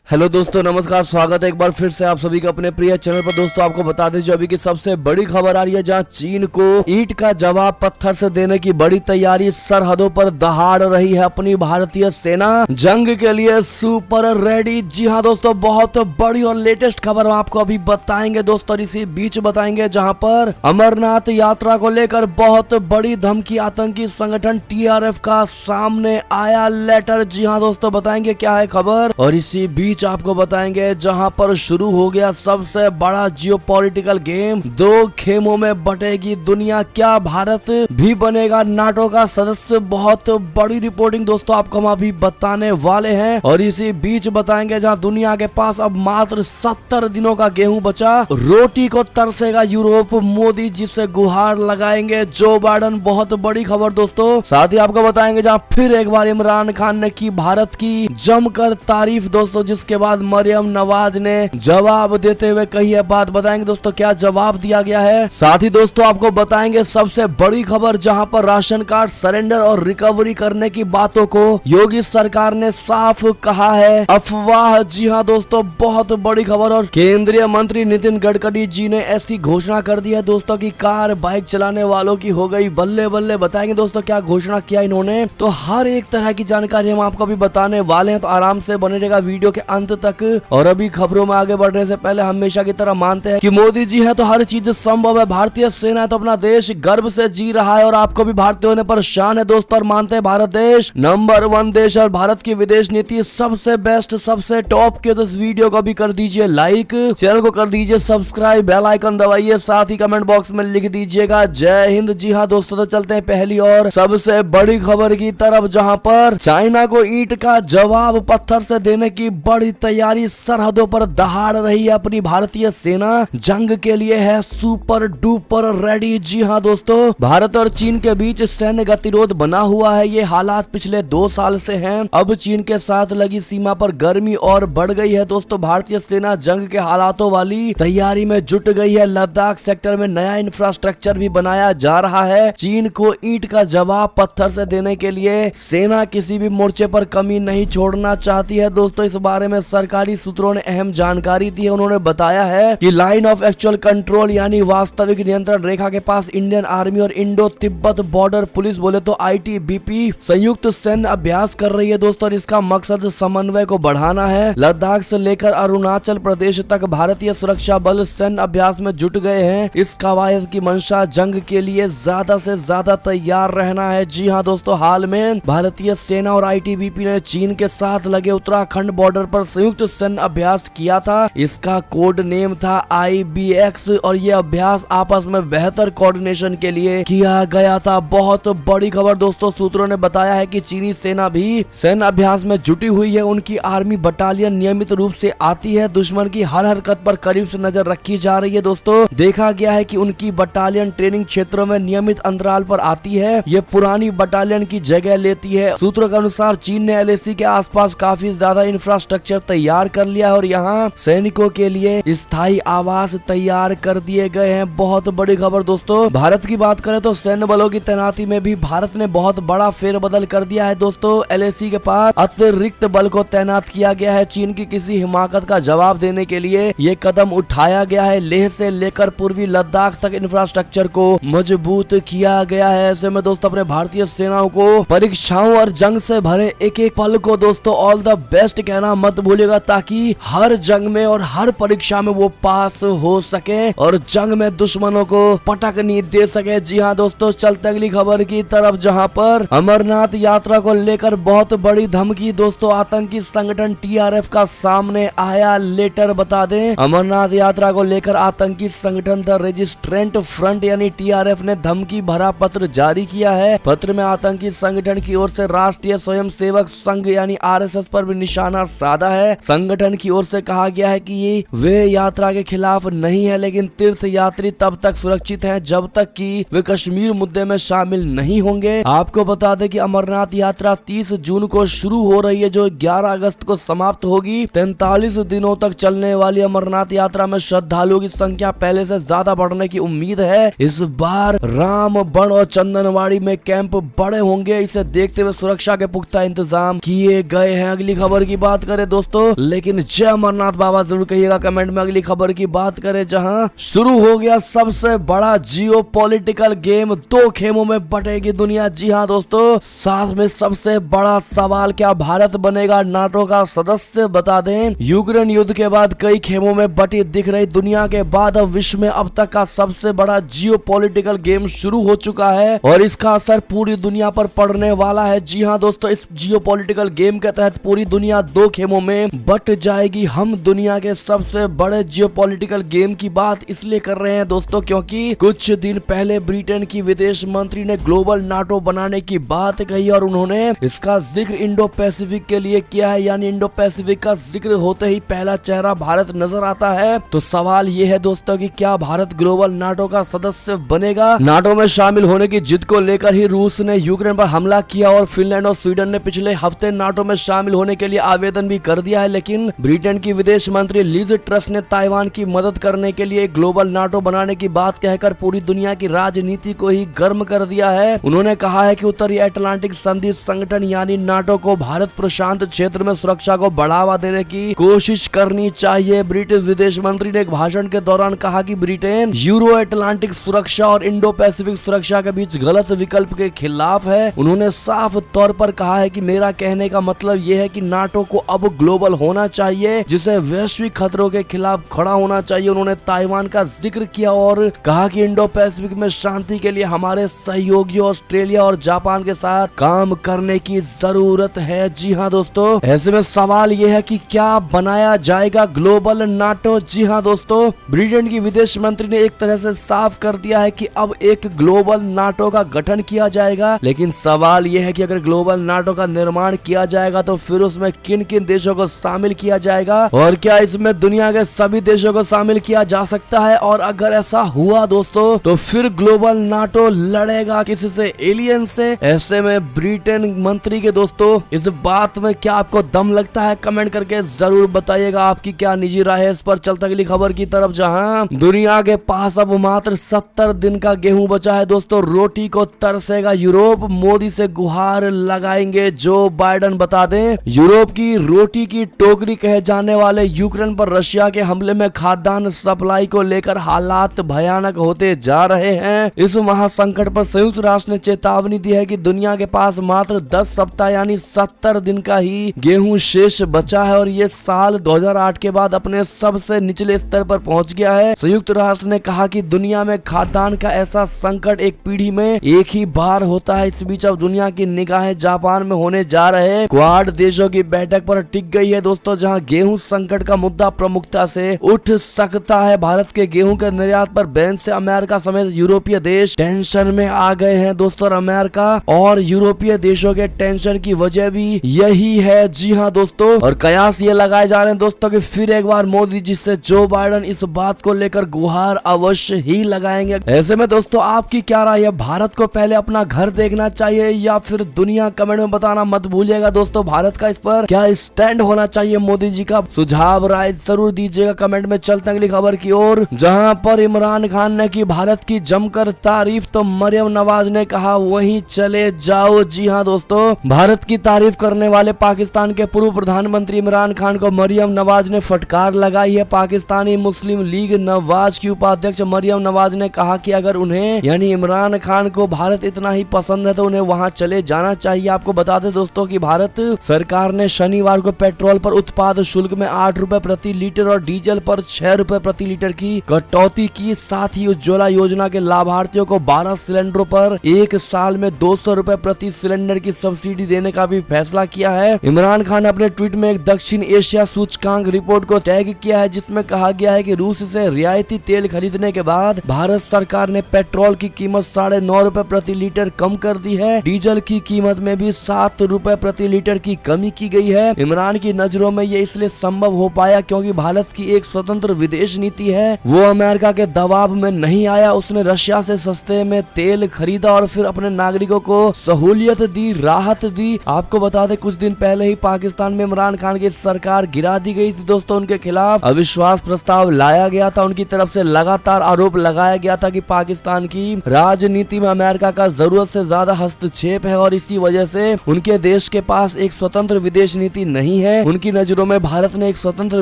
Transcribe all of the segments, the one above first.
Hello दोस्तों, नमस्कार। स्वागत है एक बार फिर से आप सभी का अपने प्रिय चैनल पर। दोस्तों आपको बता दें जो अभी की सबसे बड़ी खबर आ रही है, जहां चीन को ईंट का जवाब पत्थर से देने की बड़ी तैयारी। सरहदों पर दहाड़ रही है अपनी भारतीय सेना, जंग के लिए सुपर रेडी। जी हाँ दोस्तों, बहुत बड़ी और लेटेस्ट खबर हम आपको अभी बताएंगे दोस्तों। और इसी बीच बताएंगे जहाँ पर अमरनाथ यात्रा को लेकर बहुत बड़ी धमकी आतंकी संगठन TRF का सामने आया लेटर। जी हाँ दोस्तों, बताएंगे क्या है खबर। और इसी बीच आपको बताएंगे जहां पर शुरू हो गया सबसे बड़ा जियोपॉलिटिकल गेम। दो खेमों में बटेगी दुनिया, क्या भारत भी बनेगा नाटो का सदस्य। बहुत बड़ी रिपोर्टिंग दोस्तों आपको हम अभी बताने वाले हैं। और इसी बीच बताएंगे जहां दुनिया के पास अब मात्र 70 दिनों का गेहूं बचा, रोटी को तरसेगा यूरोप, मोदी जी से गुहार लगाएंगे जो बाइडन। बहुत बड़ी खबर दोस्तों। साथ ही आपको बताएंगे जहां फिर एक बार इमरान खान ने की भारत की जमकर तारीफ दोस्तों, जिसके बाद मरियम नवाज ने जवाब देते हुए कही है बात। बताएंगे दोस्तों क्या जवाब दिया गया है। साथ ही दोस्तों आपको बताएंगे सबसे बड़ी खबर, जहां पर राशन कार्ड सरेंडर और रिकवरी करने की बातों को योगी सरकार ने साफ कहा है अफवाह। जी हाँ दोस्तों, बहुत बड़ी खबर। और केंद्रीय मंत्री नितिन गडकरी जी ने ऐसी घोषणा कर दी है दोस्तों की कार बाइक चलाने वालों की हो गई बल्ले बल्ले। बताएंगे दोस्तों क्या घोषणा किया इन्होंने। तो हर एक तरह की जानकारी हम आपको अभी बताने वाले हैं, तो आराम से बने रहेगा वीडियो के अंत तक। और अभी खबरों में आगे बढ़ने से पहले हमेशा की तरह मानते हैं कि मोदी जी है तो हर चीज संभव है। भारतीय सेना है तो अपना देश गर्व से जी रहा है और आपको भी भारतीय होने पर शान है दोस्तों। और मानते हैं भारत देश नंबर 1 देश और भारत की विदेश नीति सबसे बेस्ट सबसे टॉप की। तो इस वीडियो को भी कर दीजिए लाइक, चैनल को कर दीजिए सब्सक्राइब, बेल आइकन दबाइए, साथ ही कमेंट बॉक्स में लिख दीजिएगा जय हिंद। जी हाँ दोस्तों, तो चलते हैं पहली और सबसे बड़ी खबर की तरफ, जहां पर चाइना को ईंट का जवाब पत्थर से देने की बड़ी तैयारी। सरहदों पर दहाड़ रही है अपनी भारतीय सेना, जंग के लिए है सुपर डुपर रेडी। जी हाँ दोस्तों, भारत और चीन के बीच सैन्य गतिरोध बना हुआ है। ये हालात पिछले 2 साल से हैं। अब चीन के साथ लगी सीमा पर गर्मी और बढ़ गई है दोस्तों। भारतीय सेना जंग के हालातों वाली तैयारी में जुट गई है। लद्दाख सेक्टर में नया इंफ्रास्ट्रक्चर भी बनाया जा रहा है। चीन को ईंट का जवाब पत्थर से देने के लिए सेना किसी भी मोर्चे पर कमी नहीं छोड़ना चाहती है दोस्तों। इस बारे में सरकारी सूत्रों ने अहम जानकारी दी है। उन्होंने बताया है कि लाइन ऑफ एक्चुअल कंट्रोल यानी वास्तविक नियंत्रण रेखा के पास इंडियन आर्मी और इंडो तिब्बत बॉर्डर पुलिस बोले तो ITBP संयुक्त सैन्य अभ्यास कर रही है दोस्तों। और इसका मकसद समन्वय को बढ़ाना है। लद्दाख से लेकर अरुणाचल प्रदेश तक भारतीय सुरक्षा बल सैन्य अभ्यास में जुट गए हैं। इस कवायद की मंशा जंग के लिए ज्यादा से ज्यादा तैयार रहना है। जी हाँ दोस्तों, हाल में भारतीय सेना और ITBP ने चीन के साथ लगे उत्तराखंड बॉर्डर पर संयुक्त सैन्य अभ्यास किया था। इसका कोड नेम था IBX और ये अभ्यास आपस में बेहतर कोऑर्डिनेशन के लिए किया गया था। बहुत बड़ी खबर दोस्तों, सूत्रों ने बताया है कि चीनी सेना भी सैन्य अभ्यास में जुटी हुई है। उनकी आर्मी बटालियन नियमित रूप से आती है। दुश्मन की हर हरकत पर करीब से नजर रखी जा रही है दोस्तों। देखा गया है कि उनकी बटालियन ट्रेनिंग क्षेत्रों में नियमित अंतराल पर आती है। ये पुरानी बटालियन की जगह लेती है। सूत्रों के अनुसार चीन ने LAC के आसपास काफी ज्यादा इंफ्रास्ट्रक्चर तैयार कर लिया और यहाँ सैनिकों के लिए स्थायी आवास तैयार कर दिए गए हैं। बहुत बड़ी खबर दोस्तों। भारत की बात करें तो सैन्य बलों की तैनाती में भी भारत ने बहुत बड़ा फेरबदल कर दिया है दोस्तों। LAC के पास अतिरिक्त बल को तैनात किया गया है। चीन की किसी हिमाकत का जवाब देने के लिए ये कदम उठाया गया है। लेह से लेकर पूर्वी लद्दाख तक इंफ्रास्ट्रक्चर को मजबूत किया गया है। ऐसे में दोस्तों अपने भारतीय सेनाओं को परीक्षाओं और जंग से भरे एक एक पल को दोस्तों ऑल द बेस्ट कहना मत भूलिएगा, ताकि हर जंग में और हर परीक्षा में वो पास हो सके और जंग में दुश्मनों को पटक नहीं दे सके। जी हाँ दोस्तों, चलते अगली खबर की तरफ, जहां पर अमरनाथ यात्रा को लेकर बहुत बड़ी धमकी दोस्तों आतंकी संगठन TRF का सामने आया लेटर। बता दें अमरनाथ यात्रा को लेकर आतंकी संगठन द रेजिस्ट्रेंट फ्रंट यानी TRF ने धमकी भरा पत्र जारी किया है। पत्र में आतंकी संगठन की ओर से राष्ट्रीय स्वयंसेवक संघ यानी RSS पर भी निशाना साधा है। संगठन की ओर से कहा गया है कि ये वे यात्रा के खिलाफ नहीं है, लेकिन तीर्थ यात्री तब तक सुरक्षित हैं जब तक कि वे कश्मीर मुद्दे में शामिल नहीं होंगे। आपको बता दें कि अमरनाथ यात्रा 30 जून को शुरू हो रही है, जो 11 अगस्त को समाप्त होगी। 43 दिनों तक चलने वाली अमरनाथ यात्रा में श्रद्धालुओं की संख्या पहले से ज्यादा बढ़ने की उम्मीद है। इस बार रामबन और चंदनवाड़ी में कैंप बड़े होंगे। इसे देखते हुए सुरक्षा के पुख्ता इंतजाम किए गए हैं। अगली खबर की बात करें दोस्तों, लेकिन जय अमरनाथ बाबा जरूर कहिएगा कमेंट में। अगली खबर की बात करें, जहां शुरू हो गया सबसे बड़ा जियो पॉलिटिकल गेम, 2 खेमों में बटेगी दुनिया। जी हाँ दोस्तों, साथ में सबसे बड़ा सवाल, क्या भारत बनेगा नाटो का सदस्य? बता दें, यूक्रेन युद्ध के बाद कई खेमों में बटी दिख रही दुनिया के बाद अब विश्व में अब तक का सबसे बड़ा जियो पॉलिटिकल गेम शुरू हो चुका है और इसका असर पूरी दुनिया पर पड़ने वाला है। जी हाँ दोस्तों, इस जियो पॉलिटिकल गेम के तहत पूरी दुनिया 2 खेमों में बट जाएगी। हम दुनिया के सबसे बड़े जियो पॉलिटिकल गेम की बात इसलिए कर रहे हैं दोस्तों, क्योंकि कुछ दिन पहले ब्रिटेन की विदेश मंत्री ने ग्लोबल नाटो बनाने की बात कही और उन्होंने इसका जिक्र इंडो पैसिफिक के लिए किया है। यानी इंडो पैसिफिक का जिक्र होते ही पहला चेहरा भारत नजर आता है। तो सवाल ये है दोस्तों कि क्या भारत ग्लोबल नाटो का सदस्य बनेगा? नाटो में शामिल होने की जिद को लेकर ही रूस ने यूक्रेन पर हमला किया और फिनलैंड और स्वीडन ने पिछले हफ्ते नाटो में शामिल होने के लिए आवेदन भी कर दिया है। लेकिन ब्रिटेन की विदेश मंत्री लिज ट्रस ने ताइवान की मदद करने के लिए ग्लोबल नाटो बनाने की बात कहकर पूरी दुनिया की राजनीति को ही गर्म कर दिया है। उन्होंने कहा है कि उत्तरी अटलांटिक संधि संगठन यानी नाटो को भारत प्रशांत क्षेत्र में सुरक्षा को बढ़ावा देने की कोशिश करनी चाहिए। ब्रिटिश विदेश मंत्री ने एक भाषण के दौरान कहा कि ब्रिटेन यूरो अटलांटिक सुरक्षा और इंडो पैसिफिक सुरक्षा के बीच गलत विकल्प के खिलाफ है। उन्होंने साफ तौर पर कहा है कि मेरा कहने का मतलब यह है कि नाटो को अब ग्लोबल होना चाहिए, जिसे वैश्विक खतरों के खिलाफ खड़ा होना चाहिए। उन्होंने ताइवान का जिक्र किया और कहा कि इंडो पैसिफिक में शांति के लिए हमारे सहयोगियों ऑस्ट्रेलिया और जापान के साथ काम करने की जरूरत है। जी हाँ दोस्तों, ऐसे में सवाल यह है कि क्या बनाया जाएगा ग्लोबल नाटो? जी हाँ दोस्तों, ब्रिटेन की विदेश मंत्री ने एक तरह से साफ कर दिया है कि अब एक ग्लोबल नाटो का गठन किया जाएगा। लेकिन सवाल यह है कि अगर ग्लोबल नाटो का निर्माण किया जाएगा तो फिर उसमें किन किन देशों को शामिल किया जाएगा और क्या इसमें दुनिया के सभी देशों को शामिल किया जा सकता है? और अगर ऐसा हुआ दोस्तों तो फिर ग्लोबल नाटो लड़ेगा किसी से? एलियन से? ऐसे में ब्रिटेन मंत्री के दोस्तों इस बात में क्या आपको दम लगता है? कमेंट करके जरूर बताइएगा आपकी क्या निजी राय है इस पर। चलते अगली खबर की तरफ, जहां दुनिया के पास अब मात्र 70 दिन का गेहूं बचा है दोस्तों। रोटी को तरसेगा यूरोप, मोदी से गुहार लगाएंगे जो बाइडन। बता दें, यूरोप की रोटी की टोकरी कहे जाने वाले यूक्रेन पर रशिया के हमले में खाद्यान्न सप्लाई को लेकर हालात भयानक होते जा रहे हैं। इस महासंकट पर संयुक्त राष्ट्र ने चेतावनी दी है कि दुनिया के पास मात्र 10 सप्ताह यानी 70 दिन का ही गेहूं शेष बचा है और ये साल 2008 के बाद अपने सबसे निचले स्तर पर पहुंच गया है। संयुक्त राष्ट्र ने कहा कि दुनिया में खाद्यान्न का ऐसा संकट एक पीढ़ी में एक ही बार होता है। इस बीच अब दुनिया की निगाहें जापान में होने जा रहे क्वाड देशों की बैठक पर टिक गई है दोस्तों, जहां गेहूं संकट का मुद्दा प्रमुखता से उठ सकता है। भारत के गेहूं के निर्यात पर बैन से अमेरिका समेत यूरोपीय देश टेंशन में आ गए हैं दोस्तों। और अमेरिका और यूरोपीय देशों के टेंशन की वजह भी यही है। जी हाँ दोस्तों, और कयास ये लगाए जा रहे हैं दोस्तों कि फिर एक बार मोदी जी से जो बाइडन इस बात को लेकर गुहार अवश्य ही लगाएंगे। ऐसे में दोस्तों आपकी क्या राय है? भारत को पहले अपना घर देखना चाहिए या फिर दुनिया? कमेंट में बताना मत भूलिएगा दोस्तों। भारत का इस पर क्या स्टैंड होना चाहिए? मोदी जी का सुझाव राय जरूर दीजिएगा कमेंट में। चलते अगली खबर की ओर, जहां पर इमरान खान ने की भारत की जमकर तारीफ तो मरियम नवाज ने कहा वहीं चले जाओ। जी हाँ दोस्तों, भारत की तारीफ करने वाले पाकिस्तान के पूर्व प्रधानमंत्री इमरान खान को मरियम नवाज ने फटकार लगाई है। पाकिस्तानी मुस्लिम लीग नवाज की उपाध्यक्ष मरियम नवाज ने कहा कि अगर उन्हें यानी इमरान खान को भारत इतना ही पसंद है तो उन्हें वहां चले जाना चाहिए। आपको बता दें दोस्तों कि भारत सरकार ने शनिवार को पेट्रोल पर उत्पाद शुल्क में 8 रुपए प्रति लीटर और डीजल पर 6 रुपए प्रति लीटर की कटौती की। साथ ही उज्ज्वला योजना के लाभार्थियों को 12 सिलेंडरों पर एक साल में 200 रुपए प्रति सिलेंडर की सब्सिडी देने का भी फैसला किया है। इमरान खान ने अपने ट्वीट में एक दक्षिण एशिया सूचकांक रिपोर्ट को टैग किया है जिसमें कहा गया है कि रूस से रियायती तेल खरीदने के बाद भारत सरकार ने पेट्रोल की कीमत 9.5 रुपए प्रति लीटर कम कर दी है। डीजल की कीमत में भी 7 रुपए प्रति लीटर की कमी की गई है। इमरान की नजरों में ये इसलिए संभव हो पाया क्योंकि भारत की एक स्वतंत्र विदेश नीति है। वो अमेरिका के दबाव में नहीं आया। उसने रशिया से सस्ते में तेल खरीदा और फिर अपने नागरिकों को सहूलियत दी, राहत दी। आपको बता दें कुछ दिन पहले ही पाकिस्तान में इमरान खान की सरकार गिरा दी गई थी दोस्तों। उनके खिलाफ अविश्वास प्रस्ताव लाया गया था। उनकी तरफ से लगातार आरोप लगाया गया था कि पाकिस्तान की राजनीति में अमेरिका का जरूरत से ज्यादा हस्तक्षेप है और इसी वजह से उनके देश के पास एक स्वतंत्र विदेश नीति नहीं है। है। उनकी नजरों में भारत ने एक स्वतंत्र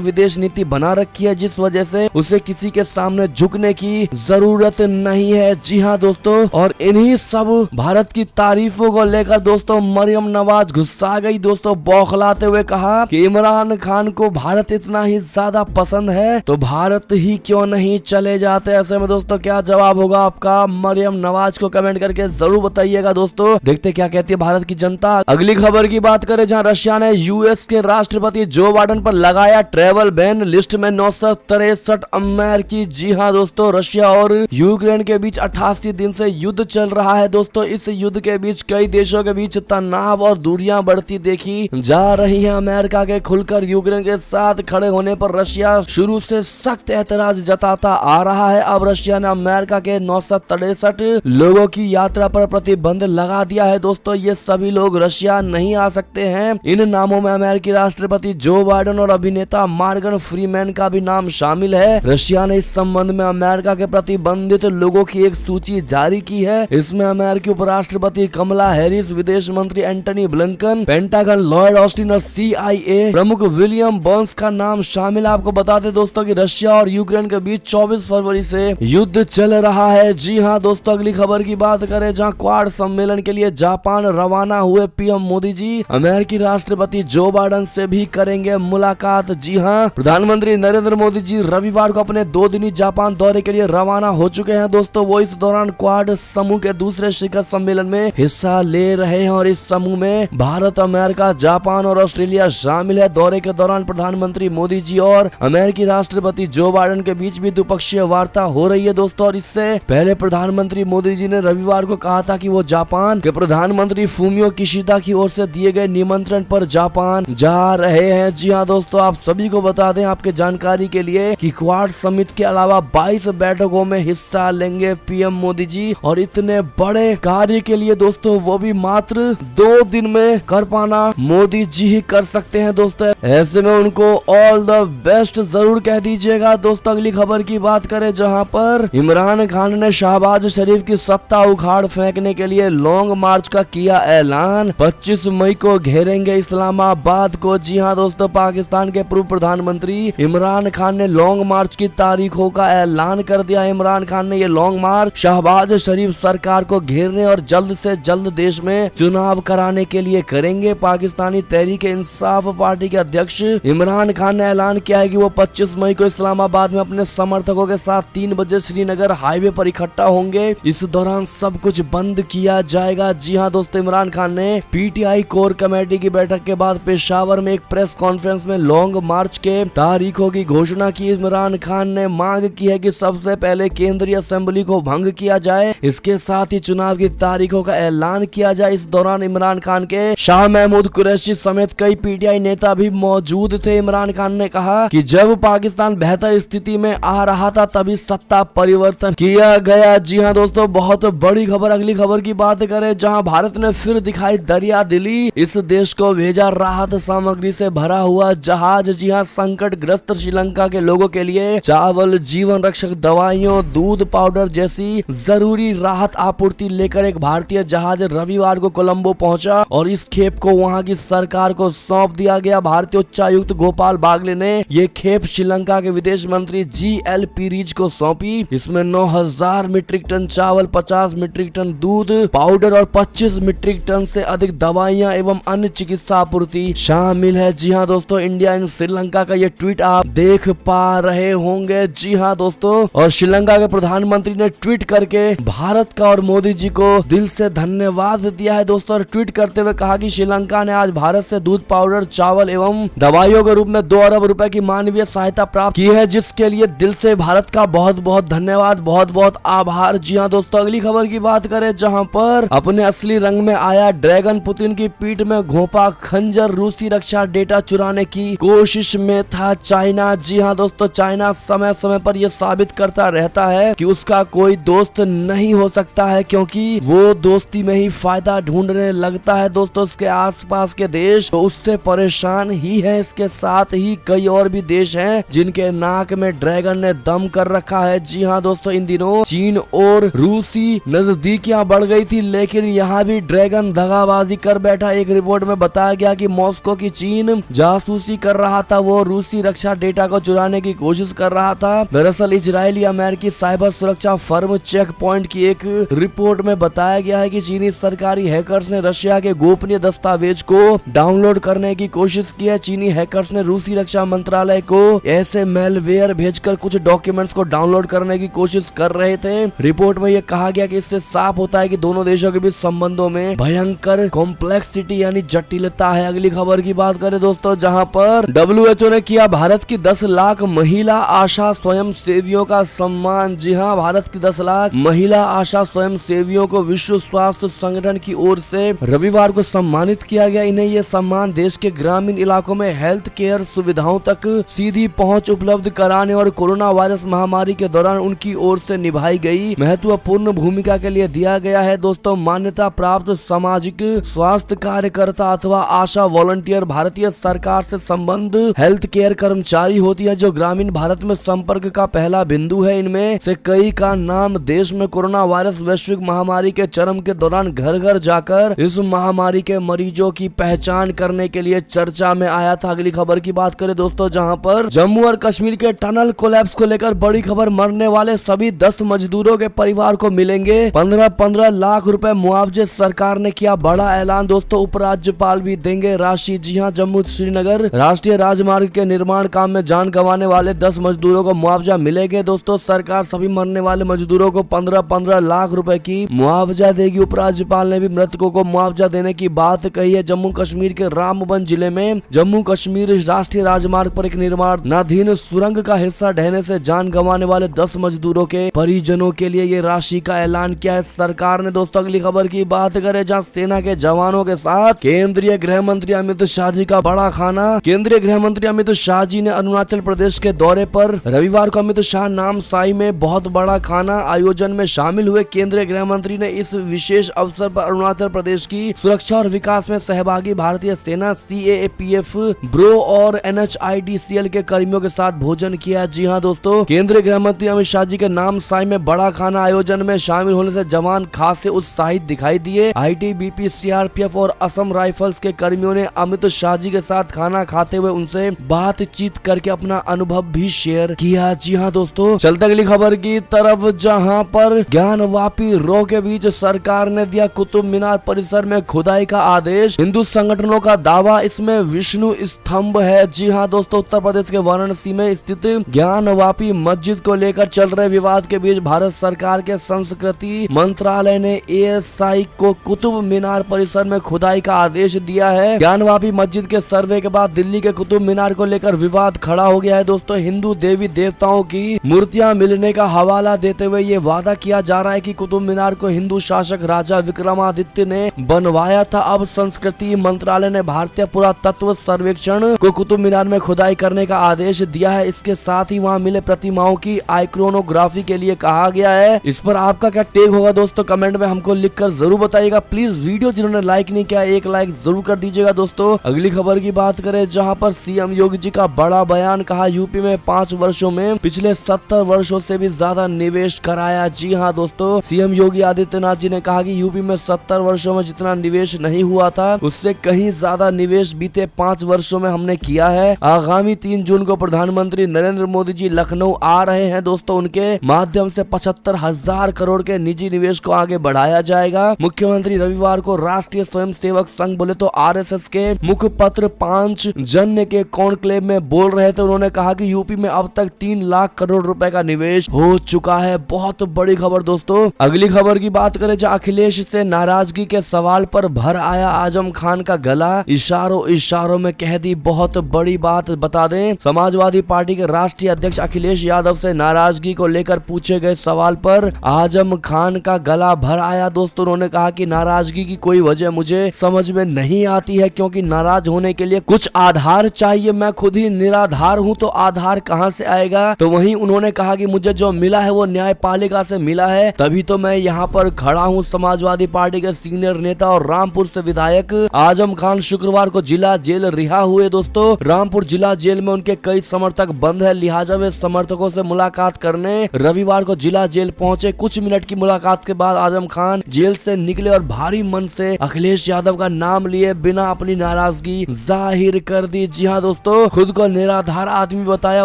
विदेश नीति बना रखी है, जिस वजह से उसे किसी के सामने झुकने की जरूरत नहीं है। जी हाँ दोस्तों, और इन्हीं सब भारत की तारीफों को लेकर दोस्तों मरियम नवाज गुस्सा गई दोस्तों, बौखलाते हुए कहा कि इमरान खान को भारत इतना ही ज्यादा पसंद है तो भारत ही क्यों नहीं चले जाते। ऐसे में दोस्तों क्या जवाब होगा आपका, मरियम नवाज को कमेंट करके जरूर बताइएगा। दोस्तों देखते क्या कहती है भारत की जनता। अगली खबर की बात करें, जहां रशिया ने यूएस के राष्ट्रपति जो बाइडेन पर लगाया ट्रेवल बैन, लिस्ट में 963 अमेरिकी। जी हाँ दोस्तों, रशिया और यूक्रेन के बीच 88 दिन से युद्ध चल रहा है दोस्तों। इस युद्ध के बीच कई देशों के बीच तनाव और दूरियां बढ़ती देखी जा रही हैं। अमेरिका के खुलकर यूक्रेन के साथ खड़े होने पर रशिया शुरू से सख्त एतराज जताता आ रहा है। अब रशिया ने अमेरिका के 963 लोगों की यात्रा पर प्रतिबंध लगा दिया है दोस्तों। ये सभी लोग रशिया नहीं आ सकते हैं। इन नामों में अमेरिकी राष्ट्रपति जो बाइडेन और अभिनेता मॉर्गन फ्रीमैन का भी नाम शामिल है। रशिया ने इस संबंध में अमेरिका के प्रतिबंधित लोगों की एक सूची जारी की है। इसमें अमेरिकी उपराष्ट्रपति कमला हैरिस, विदेश मंत्री Antony Blinken, pentagon Lloyd Austin और CIA प्रमुख विलियम बर्न्स का नाम शामिल है। आपको बता दें दोस्तों कि रशिया और यूक्रेन के बीच 24 फरवरी से युद्ध चल रहा है। जी हाँ दोस्तों, अगली खबर की बात करें, जहां क्वाड सम्मेलन के लिए जापान रवाना हुए पीएम मोदी जी अमेरिकी राष्ट्रपति जो बाइडेन से भी करेंगे मुलाकात। जी हाँ, प्रधानमंत्री नरेंद्र मोदी जी रविवार को अपने 2 दिनी जापान दौरे के लिए रवाना हो चुके हैं दोस्तों। वो इस दौरान क्वाड समूह के दूसरे शिखर सम्मेलन में हिस्सा ले रहे हैं और इस समूह में भारत, अमेरिका, जापान और ऑस्ट्रेलिया शामिल है। दौरे के दौरान प्रधानमंत्री मोदी जी और अमेरिकी राष्ट्रपति जो बाइडेन के बीच भी द्विपक्षीय वार्ता हो रही है दोस्तों। और इससे पहले प्रधानमंत्री मोदी जी ने रविवार को कहा था कि वो जापान के प्रधानमंत्री फूमियो किशिदा की ओर से दिए गए निमंत्रण पर जापान जा रहे हैं। जी हाँ दोस्तों, आप सभी को बता दें आपके जानकारी के लिए कि क्वाड समिट के अलावा 22 बैठकों में हिस्सा लेंगे पीएम मोदी जी, और इतने बड़े कार्य के लिए दोस्तों वो भी मात्र 2 दिन में कर पाना मोदी जी ही कर सकते हैं दोस्तों। ऐसे में उनको ऑल द बेस्ट जरूर कह दीजिएगा दोस्तों। अगली खबर की बात करें, जहां पर इमरान खान ने शहबाज शरीफ की सत्ता उखाड़ फेंकने के लिए लॉन्ग मार्च का किया ऐलान। 25 मई को घेरेंगे इस्लामाबाद को। जी हाँ दोस्तों, पाकिस्तान के पूर्व प्रधानमंत्री इमरान खान ने लॉन्ग मार्च की तारीखों का ऐलान कर दिया। इमरान खान ने ये लॉन्ग मार्च शहबाज शरीफ सरकार को घेरने और जल्द से जल्द देश में चुनाव कराने के लिए करेंगे। पाकिस्तानी तहरीक इंसाफ पार्टी के अध्यक्ष इमरान खान ने ऐलान किया है कि वो 25 मई को इस्लामाबाद में अपने समर्थकों के साथ 3 बजे श्रीनगर हाईवे पर इकट्ठा होंगे। इस दौरान सब कुछ बंद किया जाएगा। जी हाँ दोस्तों, इमरान खान ने PTI कोर कमेटी की बैठक के बाद पेशावर में एक प्रेस कॉन्फ्रेंस में लॉन्ग मार्च के तारीखों की घोषणा की। इमरान खान ने मांग की है कि सबसे पहले केंद्रीय असेंबली को भंग किया जाए, इसके साथ ही चुनाव की तारीखों का ऐलान किया जाए। इस दौरान इमरान खान के शाह महमूद कुरैशी समेत कई PTI नेता भी मौजूद थे। इमरान खान ने कहा कि जब पाकिस्तान बेहतर स्थिति में आ रहा था तभी सत्ता परिवर्तन किया गया। जी हाँ दोस्तों, बहुत बड़ी खबर। अगली खबर की बात करें, जहां भारत ने फिर दिखाई दरिया दिली, इस देश को भेजा राहत सामग्री से भरा हुआ जहाज। जी हाँ, संकट ग्रस्त श्रीलंका के लोगों के लिए चावल, जीवन रक्षक दवाइयों, दूध पाउडर जैसी जरूरी राहत आपूर्ति लेकर एक भारतीय जहाज रविवार को कोलंबो पहुंचा और इस खेप को वहां की सरकार को सौंप दिया गया। भारतीय उच्चायुक्त गोपाल बागले ने ये खेप श्रीलंका के विदेश मंत्री GL पीरीज को सौंपी। इसमें 9000 मीट्रिक टन चावल, 50 मीट्रिक टन दूध पाउडर और 25 मीट्रिक टन से अधिक दवाइयां एवं अन्य चिकित्सा आपूर्ति शामिल है। जी हाँ दोस्तों, इंडिया इन श्रीलंका का ये ट्वीट आप देख पा रहे होंगे। जी हाँ दोस्तों, और श्रीलंका के प्रधानमंत्री ने ट्वीट करके भारत का और मोदी जी को दिल से धन्यवाद दिया है दोस्तों, और ट्वीट करते हुए कहा कि श्रीलंका ने आज भारत से दूध, पाउडर, चावल एवं दवाइयों के रूप में 2 अरब रुपए की मानवीय सहायता प्राप्त की है, जिसके लिए दिल से भारत का बहुत बहुत धन्यवाद, बहुत बहुत आभार। जी हाँ दोस्तों, अगली खबर की बात करें, जहां पर अपने असली रंग में आया ड्रैगन, पुतिन की पीठ में घोंपा खंजर, रूसी रक्षा डेटा चुराने की कोशिश में था चाइना। जी हाँ दोस्तों, चाइना समय समय पर यह साबित करता रहता है कि उसका कोई दोस्त नहीं हो सकता है, क्योंकि वो दोस्ती में ही फायदा ढूंढने लगता है दोस्तों। उसके आसपास के देश तो उससे परेशान ही है। इसके साथ ही कई और भी देश हैं जिनके नाक में ड्रैगन ने दम कर रखा है। जी हाँ दोस्तों, इन दिनों चीन और रूसी नजदीकियां बढ़ गई थी, लेकिन यहाँ भी ड्रैगन दगाबाजी कर बैठा। एक रिपोर्ट में बताया गया कि मॉस्को की कि चीन जासूसी कर रहा था, वो रूसी रक्षा डेटा को चुराने की कोशिश कर रहा था। दरअसल इजरायली अमेरिकी साइबर सुरक्षा फर्म चेक पॉइंट की एक रिपोर्ट में बताया गया है कि चीनी सरकारी हैकर्स ने रशिया के गोपनीय दस्तावेज को डाउनलोड करने की कोशिश की है। चीनी हैकर्स ने रूसी रक्षा मंत्रालय को ऐसे मेलवेयर भेजकर कुछ डॉक्यूमेंट्स को डाउनलोड करने की कोशिश कर रहे थे। रिपोर्ट में यह कहा गया कि इससे साफ होता है कि दोनों देशों के बीच संबंधों में भयंकर कॉम्प्लेक्सिटी यानी जटिलता है। अगली खबर की बात करें दोस्तों, जहां पर WHO ने किया भारत की 10 लाख महिला आशा स्वयं सेवियों का सम्मान। जी हां, भारत की 10 लाख महिला आशा स्वयं सेवियों को विश्व स्वास्थ्य संगठन की ओर से रविवार को सम्मानित किया गया। इन्हें यह सम्मान देश के ग्रामीण इलाकों में हेल्थ केयर सुविधाओं तक सीधी पहुंच उपलब्ध कराने और कोरोना वायरस महामारी के दौरान उनकी ओर से निभाई गई महत्वपूर्ण भूमिका के लिए दिया गया है। दोस्तों, मान्यता प्राप्त सामाजिक स्वास्थ्य कार्यकर्ता अथवा आशा वॉलंटियर भारतीय सरकार से संबंध हेल्थ केयर कर्मचारी होती है जो ग्रामीण भारत में संपर्क का पहला बिंदु है। इनमें से कई का नाम देश में कोरोना वायरस वैश्विक महामारी के चरम के दौरान घर घर जाकर इस महामारी के मरीजों की पहचान करने के लिए चर्चा में आया था। अगली खबर की बात करें दोस्तों, जहां पर जम्मू और कश्मीर के टनल कोलैप्स को लेकर बड़ी खबर, मरने वाले सभी 10 मजदूरों के परिवार को मिलेंगे 15-15 लाख रुपए मुआवजे। सरकार ने किया बड़ा ऐलान दोस्तों, उपराज्यपाल भी देंगे राशि। जी हां, जम्मू श्रीनगर राष्ट्रीय राजमार्ग के निर्माण काम में जान गंवाने वाले 10 मजदूरों को मुआवजा मिलेंगे। दोस्तों, सरकार सभी मरने वाले मजदूरों को 15-15 लाख रुपए की मुआवजा देगी। उपराज्यपाल ने भी मृतकों को मुआवजा देने की बात कही है। जम्मू कश्मीर के रामबन जिले में जम्मू कश्मीर राष्ट्रीय राजमार्ग पर एक निर्माणाधीन सुरंग का हिस्सा ढहने से जान गंवाने वाले 10 मजदूरों के परिजनों के लिए ये राशि का ऐलान किया है सरकार ने। दोस्तों, अगली खबर की बात करें, जहां सेना के जवानों के साथ केंद्रीय गृह मंत्री अमित शाह जी का बड़ा खाना। केंद्रीय गृह मंत्री अमित शाह जी ने अरुणाचल प्रदेश के दौरे पर रविवार को अमित शाह नामसाई में बहुत बड़ा खाना आयोजन में शामिल हुए। केंद्रीय गृह मंत्री ने इस विशेष अवसर पर अरुणाचल प्रदेश की सुरक्षा और विकास में सहभागी भारतीय सेना, CAPF, ब्रो और NHIDCL के कर्मियों के साथ भोजन किया। जी हां दोस्तों, केंद्रीय गृह मंत्री अमित शाह जी के नामसाई में बड़ा खाना आयोजन में शामिल होने से जवान खासे उत्साहित दिखाई दिए। ITBP, CRPF और असम राइफल्स के कर्मियों ने अमित शाह जी के साथ खाना खाते हुए उनसे बातचीत करके अपना अनुभव भी शेयर किया। जी हां दोस्तों, चलते अगली खबर की तरफ, जहां पर ज्ञानवापी रो के बीच सरकार ने दिया कुतुब मीनार परिसर में खुदाई का आदेश। हिंदू संगठनों का दावा, इसमें विष्णु स्तंभ है। जी हां दोस्तों, उत्तर प्रदेश के वाराणसी में स्थित ज्ञानवापी मस्जिद को लेकर चल रहे विवाद के बीच भारत सरकार के संस्कृति मंत्रालय ने ASI को कुतुब मीनार परिसर में खुदाई का आदेश दिया है। ज्ञानवापी मस्जिद के सर्वे के बाद दिल्ली के कुतुब मीनार को लेकर विवाद खड़ा हो गया है। दोस्तों, हिंदू देवी देवताओं की मूर्तियां मिलने का हवाला देते हुए ये वादा किया जा रहा है कि कुतुब मीनार को हिंदू शासक राजा विक्रमादित्य ने बनवाया था। अब संस्कृति मंत्रालय ने भारतीय पुरातत्व सर्वेक्षण को कुतुब मीनार में खुदाई करने का आदेश दिया है। इसके साथ ही वहां मिले प्रतिमाओं की आइक्रोनोग्राफी के लिए कहा गया है। इस पर आपका क्या टेक होगा दोस्तों, कमेंट में हमको लिखकर जरूर बताइएगा। प्लीज वीडियो जिन्होंने लाइक नहीं किया, एक लाइक जरूर कर दीजिएगा। दोस्तों, अगली खबर की बात करें, जहां पर CM योगी जी का बड़ा बयान, कहा यूपी में 5 वर्षों में पिछले 70 वर्षों से भी ज्यादा निवेश कराया। जी हां दोस्तों, CM योगी आदित्यनाथ जी ने कहा कि यूपी में 70 वर्षों में जितना निवेश नहीं हुआ था उससे कहीं ज्यादा निवेश बीते 5 वर्षों में हमने किया है। आगामी 3 जून को प्रधानमंत्री नरेंद्र मोदी जी लखनऊ आ रहे हैं। दोस्तों, उनके माध्यम से 75,000 करोड़ के निजी निवेश को आगे बढ़ाया जाएगा। मुख्यमंत्री रविवार को राष्ट्रीय स्वयंसेवक संघ बोले तो RSS के मुखपत्र पांचजन्य के कॉन्क्लेव में बोल रहे थे। उन्होंने कहा कि यूपी में अब तक 3 लाख करोड़ रुपए का निवेश हो चुका है। बहुत बड़ी खबर दोस्तों। अगली खबर की बात करें, जहां अखिलेश से नाराजगी के सवाल पर भर आया आजम खान का गला, इशारों इशारों में कह दी बहुत बड़ी बात। बता दें, समाजवादी पार्टी के राष्ट्रीय अध्यक्ष अखिलेश यादव से नाराजगी को लेकर पूछे गए सवाल पर आजम खान का गला भर आया। दोस्तों, उन्होंने कहा कि नाराजगी की कोई वजह मुझे समझ में नहीं आती है, क्योंकि नाराज होने के लिए कुछ आधार चाहिए। मैं खुद ही निराधार हूं, तो आधार कहां से आएगा। तो वहीं उन्होंने कहा कि मुझे जो मिला है वो न्यायपालिका से मिला है, तभी तो मैं यहाँ पर खड़ा हूँ। समाजवादी पार्टी के सीनियर नेता और रामपुर से विधायक आजम खान शुक्रवार को जिला जेल रिहा हुए। दोस्तों, रामपुर जिला जेल में उनके कई समर्थक बंद है, लिहाजा वे समर्थकों से मुलाकात करने रविवार को जिला जेल पहुंचे। कुछ मिनट की मुलाकात के बाद आजम खान जेल से निकले और भारी मन से अखिलेश यादव का नाम लिए बिना अपनी नाराजगी नाराजगी जाहिर कर दी। जी हाँ दोस्तों, खुद को निराधार आदमी बताया।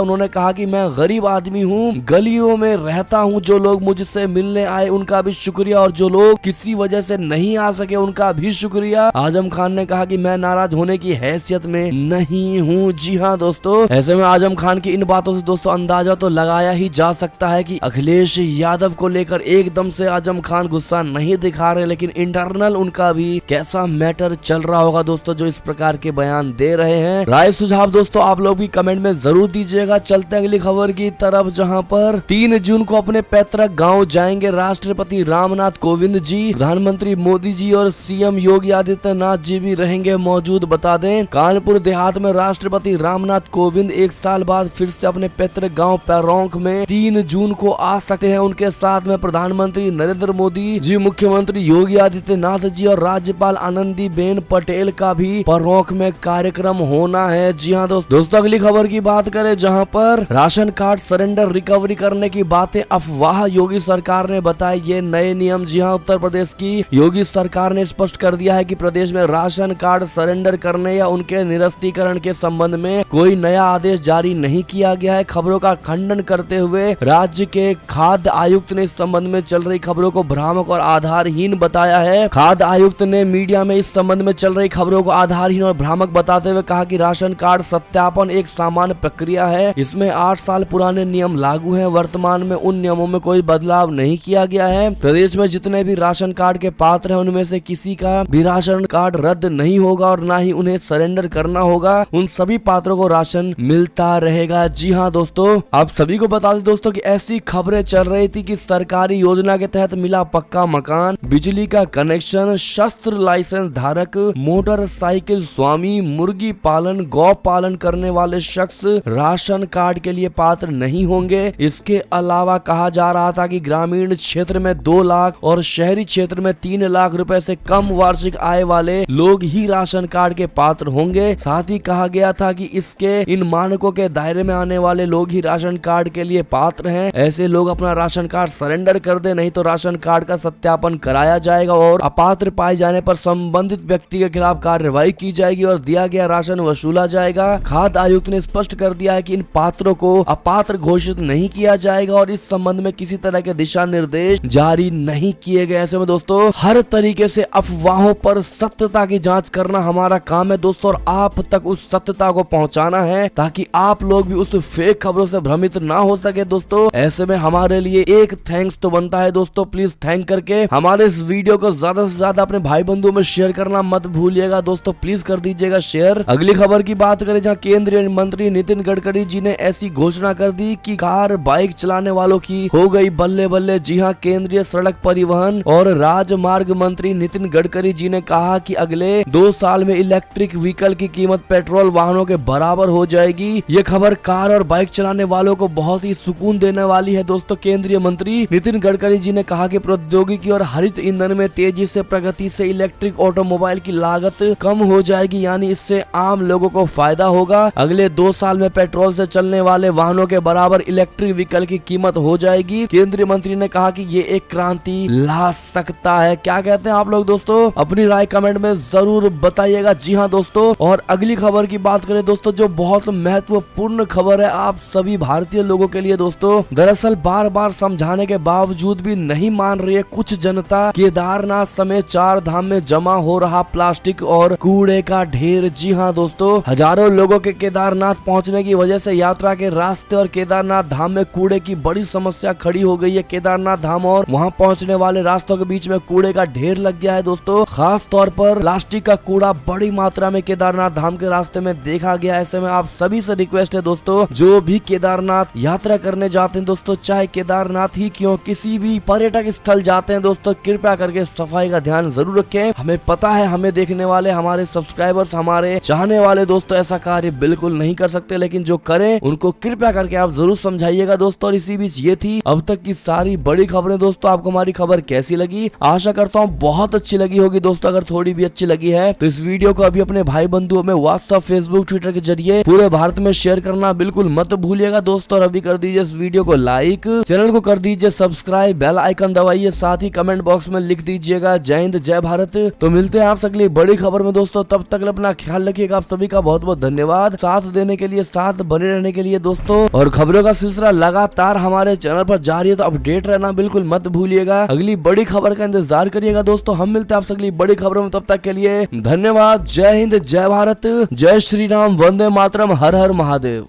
उन्होंने कहा कि मैं गरीब आदमी हूँ, गलियों में रहता हूँ, जो लोग मुझसे मिलने आए उनका भी शुक्रिया और जो लोग किसी वजह से नहीं आ सके उनका भी शुक्रिया। आजम खान ने कहा कि मैं नाराज होने की हैसियत में नहीं हूँ। जी हाँ दोस्तों, ऐसे में आजम खान की इन बातों से दोस्तों अंदाजा तो लगाया ही जा सकता है कि अखिलेश यादव को लेकर एकदम से आजम खान गुस्सा नहीं दिखा रहे, लेकिन इंटरनल उनका भी कैसा मैटर चल रहा होगा दोस्तों, जो इस प्रकार के बयान दे रहे हैं। राय सुझाव दोस्तों आप लोग भी कमेंट में जरूर दीजिएगा। चलते हैं अगली खबर की तरफ, जहां पर 3 जून को अपने पैतृक गांव जाएंगे राष्ट्रपति रामनाथ कोविंद जी। प्रधानमंत्री मोदी जी और सीएम योगी आदित्यनाथ जी भी रहेंगे मौजूद। बता दें, कानपुर देहात में राष्ट्रपति रामनाथ कोविंद एक साल बाद फिर से अपने पैतृक गांव पैरोंक में 3 जून को आ सकते हैं। उनके साथ में प्रधानमंत्री नरेंद्र मोदी जी, मुख्यमंत्री योगी आदित्यनाथ जी और राज्यपाल आनंदीबेन पटेल का भी पैरोंक में कार्यक्रम होना है। जी हाँ दोस्तों, अगली खबर की बात करें, जहां पर राशन कार्ड सरेंडर रिकवरी करने की बातें अफवाह, योगी सरकार ने बताया ये नए नियम। जी हाँ, उत्तर प्रदेश की योगी सरकार ने स्पष्ट कर दिया है कि प्रदेश में राशन कार्ड सरेंडर करने या उनके निरस्तीकरण के संबंध में कोई नया आदेश जारी नहीं किया गया है। खबरों का खंडन करते हुए राज्य के खाद्य आयुक्त ने इस संबंध में चल रही खबरों को भ्रामक और आधारहीन बताया है। खाद्य आयुक्त ने मीडिया में इस संबंध में चल रही खबरों को आधारहीन और भ्रामक बताते हुए कहा कि राशन कार्ड सत्यापन एक सामान्य प्रक्रिया है, इसमें 8 साल पुराने नियम लागू हैं। वर्तमान में उन नियमों में कोई बदलाव नहीं किया गया है। प्रदेश में जितने भी राशन कार्ड के पात्र हैं उनमें से किसी का भी राशन कार्ड रद्द नहीं होगा और ना ही उन्हें सरेंडर करना होगा। उन सभी पात्रों को राशन मिलता रहेगा। जी हाँ दोस्तों, आप सभी को बता दें दोस्तों कि ऐसी खबरें चल रही थी कि सरकारी योजना के तहत मिला पक्का मकान, बिजली का कनेक्शन, शस्त्र लाइसेंस धारक, मोटरसाइकिल स्वामी, मुर्गी पालन, गौ पालन करने वाले शख्स राशन कार्ड के लिए पात्र नहीं होंगे। इसके अलावा कहा जा रहा था कि ग्रामीण क्षेत्र में 2 लाख और शहरी क्षेत्र में 3 लाख रुपए से कम वार्षिक आय वाले लोग ही राशन कार्ड के पात्र होंगे। साथ ही कहा गया था कि इसके इन मानकों के दायरे में आने वाले लोग ही राशन कार्ड के लिए पात्र हैं। ऐसे लोग अपना राशन कार्ड सरेंडर कर दे, नहीं तो राशन कार्ड का सत्यापन कराया जाएगा और अपात्र पाए जाने पर संबंधित व्यक्ति के खिलाफ कार्रवाई की जाएगी और दिया गया राशन वसूला जाएगा। खाद्य आयुक्त ने स्पष्ट कर दिया है कि इन पात्रों को अपात्र घोषित नहीं किया जाएगा और इस संबंध में किसी तरह के दिशा निर्देश जारी नहीं किए गए। ऐसे में दोस्तों हर तरीके से अफवाहों पर सत्यता की जांच करना हमारा काम है दोस्तों, और आप तक उस सत्यता को पहुंचाना है ताकि आप लोग भी उस फेक खबरों से भ्रमित ना हो सके दोस्तों। ऐसे में हमारे लिए एक थैंक्स तो बनता है दोस्तों, प्लीज थैंक करके हमारे इस वीडियो को ज्यादा से ज्यादा अपने भाई बंधुओं में शेयर करना मत भूलिएगा दोस्तों, प्लीज कर दीजिएगा शेयर। अगली खबर की बात करें, जहां केंद्रीय मंत्री नितिन गडकरी जी ने ऐसी घोषणा कर दी कि कार बाइक चलाने वालों की हो गई बल्ले बल्ले। जी हां, केंद्रीय सड़क परिवहन और राजमार्ग मंत्री नितिन गडकरी जी ने कहा कि अगले 2 साल में इलेक्ट्रिक व्हीकल की कीमत पेट्रोल वाहनों के बराबर हो जाएगी। ये खबर कार और बाइक चलाने वालों को बहुत ही सुकून देने वाली है दोस्तों। केंद्रीय मंत्री नितिन गडकरी जी ने कहा कि प्रौद्योगिकी और हरित ईंधन में तेजी से प्रगति से इलेक्ट्रिक ऑटोमोबाइल की लागत कम हो जाएगी, यानी इससे आम लोगों को फायदा होगा। अगले 2 साल में पेट्रोल से चलने वाले वाहनों के बराबर इलेक्ट्रिक व्हीकल की कीमत हो जाएगी। केंद्रीय मंत्री ने कहा कि ये एक क्रांति ला सकता है। क्या कहते हैं आप लोग दोस्तों? अपनी राय कमेंट में जरूर बताइएगा। जी हाँ दोस्तों, और अगली खबर की बात करें दोस्तों, जो बहुत महत्वपूर्ण खबर है आप सभी भारतीय लोगों के लिए दोस्तों। दरअसल बार बार समझाने के बावजूद भी नहीं मान रही है कुछ जनता। केदारनाथ समेत 4 धाम में जमा हो रहा प्लास्टिक और कूड़े का ढेर। जी हाँ दोस्तों, हजारों लोगों के केदारनाथ पहुंचने की वजह से यात्रा के रास्ते और केदारनाथ धाम में कूड़े की बड़ी समस्या खड़ी हो गई है। केदारनाथ धाम और वहां पहुंचने वाले रास्तों के बीच में कूड़े का ढेर लग गया है दोस्तों। खास तौर पर प्लास्टिक का कूड़ा बड़ी मात्रा में केदारनाथ धाम के रास्ते में देखा गया। ऐसे में आप सभी से रिक्वेस्ट है दोस्तों, जो भी केदारनाथ यात्रा करने जाते हैं दोस्तों, चाहे केदारनाथ ही क्यों किसी भी पर्यटक स्थल जाते हैं दोस्तों, कृपया करके सफाई का ध्यान जरूर रखें। हमें पता है हमें देखने वाले हमारे सब्सक्राइबर्स, हमारे चाहने वाले दोस्तों ऐसा कार्य बिल्कुल नहीं कर सकते, लेकिन जो करें उनको कृपया करके आप जरूर समझाइएगा दोस्तों। और इसी बीच ये थी अब तक की सारी बड़ी खबरें दोस्तों। आपको हमारी खबर कैसी लगी? आशा करता हूँ बहुत अच्छी लगी होगी दोस्तों। अगर थोड़ी भी अच्छी लगी है तो इस वीडियो को अभी अपने भाई बंधुओं में व्हाट्सएप, फेसबुक, ट्विटर के जरिए पूरे भारत में शेयर करना बिल्कुल मत भूलिएगा दोस्तों। और अभी कर दीजिए इस वीडियो को लाइक, चैनल को कर दीजिए सब्सक्राइब, बेल आइकन दबाइए, साथ ही कमेंट बॉक्स में लिख दीजिएगा जय हिंद जय भारत। तो मिलते हैं आपसे अगली बड़ी खबर में दोस्तों, तब तब तक अपना ख्याल रखिएगा। आप सभी का बहुत बहुत धन्यवाद साथ देने के लिए, साथ बने रहने के लिए दोस्तों। और खबरों का सिलसिला लगातार हमारे चैनल पर जारी है, तो अपडेट रहना बिल्कुल मत भूलिएगा। अगली बड़ी खबर का इंतजार करिएगा दोस्तों। हम मिलते हैं आपसे अगली बड़ी खबरों में, तब तक के लिए धन्यवाद। जय हिंद, जय भारत, जय श्री राम, वंदे मातरम, हर हर महादेव।